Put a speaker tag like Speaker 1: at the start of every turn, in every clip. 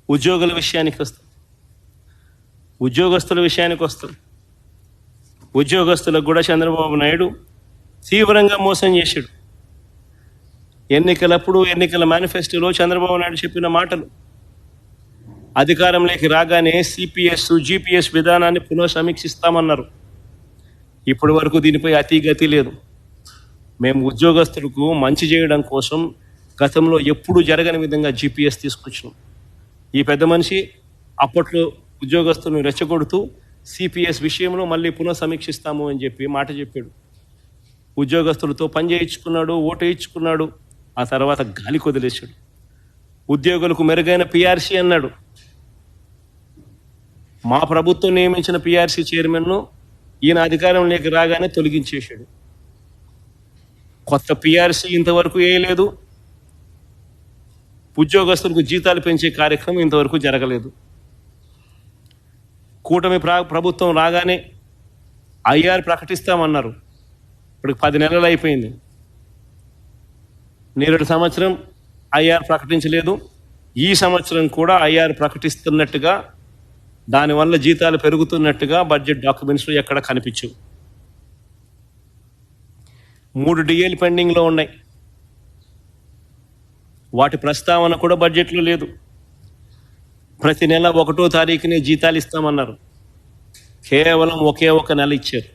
Speaker 1: ఉద్యోగుల విషయానికి వస్తాం, ఉద్యోగస్తుల విషయానికి వస్తాం. ఉద్యోగస్తులకు కూడా చంద్రబాబు నాయుడు తీవ్రంగా మోసం చేశాడు. ఎన్నికలప్పుడు ఎన్నికల మేనిఫెస్టోలో చంద్రబాబు నాయుడు చెప్పిన మాటలు అధికారంలోకి రాగానే సిపిఎస్ జిపిఎస్ విధానాన్ని పునఃసమీక్షిస్తామన్నారు. ఇప్పటి వరకు దీనిపై అతిగతి లేదు. మేము ఉద్యోగస్తులకు మంచి చేయడం కోసం గతంలో ఎప్పుడూ జరగని విధంగా జిపిఎస్ తీసుకొచ్చినాం. ఈ పెద్ద మనిషి అప్పట్లో ఉద్యోగస్తులను రెచ్చగొడుతూ సిపిఎస్ విషయంలో మళ్ళీ పునఃసమీక్షిస్తాము అని చెప్పి మాట చెప్పాడు. ఉద్యోగస్తులతో పని చేయించుకున్నాడు, ఓటు వేయించుకున్నాడు. ఆ తర్వాత గాలి కొదిలేశాడు. ఉద్యోగులకు మెరుగైన పిఆర్సీ అన్నాడు. మా ప్రభుత్వం నియమించిన పిఆర్సీ చైర్మన్ను ఈయన అధికారంలోకి రాగానే తొలగించేశాడు. కొత్త పిఆర్సీ ఇంతవరకు వేయలేదు. ఉద్యోగస్తులకు జీతాలు పెంచే కార్యక్రమం ఇంతవరకు జరగలేదు. కూటమి ప్రభుత్వం రాగానే ఐఆర్ ప్రకటిస్తామన్నారు. ఇప్పటికి 10 నెలలు అయిపోయింది. నేరేడు సంవత్సరం ఐఆర్ ప్రకటించలేదు. ఈ సంవత్సరం కూడా ఐఆర్ ప్రకటిస్తున్నట్టుగా, దానివల్ల జీతాలు పెరుగుతున్నట్టుగా బడ్జెట్ డాక్యుమెంట్స్లో ఎక్కడ కనిపించవు. 3 డిఏలు పెండింగ్లో ఉన్నాయి. వాటి ప్రస్తావన కూడా బడ్జెట్లో లేదు. ప్రతి నెల 1వ తారీఖునే జీతాలు ఇస్తామన్నారు. కేవలం ఒకే ఒక నెల ఇచ్చారు.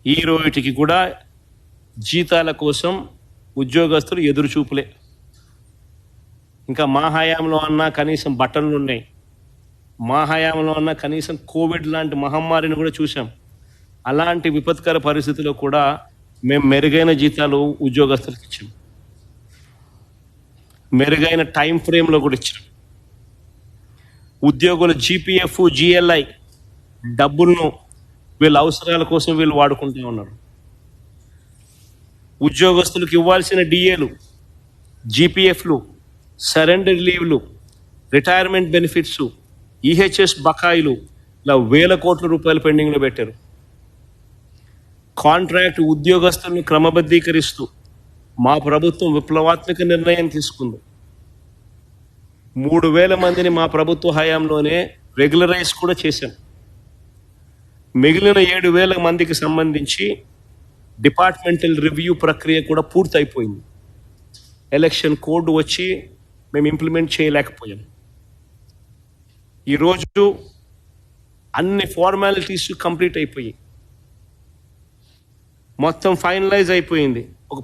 Speaker 1: ఈ రోజుకి కూడా జీతాల కోసం ఉద్యోగస్తులు ఎదురు చూపులే. ఇంకా మా హయాంలో అన్నా కనీసం బట్టలు ఉన్నాయి, మా హయాంలో అన్నా కనీసం కోవిడ్ లాంటి మహమ్మారిని కూడా చూసాం. అలాంటి విపత్కర పరిస్థితుల్లో కూడా మేము మెరుగైన జీతాలు ఉద్యోగస్తులకు ఇచ్చాం. మెరుగైన టైం ఫ్రేమ్లో కూడా ఇచ్చాం. ఉద్యోగుల జీపీఎఫ్ జిఎల్ఐ డబ్బులను వీళ్ళ అవసరాల కోసం వీళ్ళు వాడుకుంటూ ఉన్నారు. ఉద్యోగస్తులకు ఇవ్వాల్సిన డిఏలు, జీపీఎఫ్లు, సరెండర్ లీవ్లు, రిటైర్మెంట్ బెనిఫిట్స్, ఈహెచ్ఎస్ బకాయిలు ఇలా వేల కోట్ల రూపాయలు పెండింగ్లో పెట్టారు. కాంట్రాక్ట్ ఉద్యోగస్తులను క్రమబద్ధీకరిస్తూ మా ప్రభుత్వం విప్లవాత్మక నిర్ణయం తీసుకుంది. 3,000 మందిని మా ప్రభుత్వ హయాంలోనే రెగ్యులరైజ్ కూడా చేశాం. మిగిలిన 7,000 మందికి సంబంధించి డిపార్ట్మెంటల్ రివ్యూ ప్రక్రియ కూడా పూర్తయిపోయింది. ఎలక్షన్ కోడ్ వచ్చి మేము ఇంప్లిమెంట్ చేయలేకపోయాం. ఈరోజు అన్ని ఫార్మాలిటీస్ కంప్లీట్ అయిపోయి మొత్తం ఫైనలైజ్ అయిపోయింది. ఒక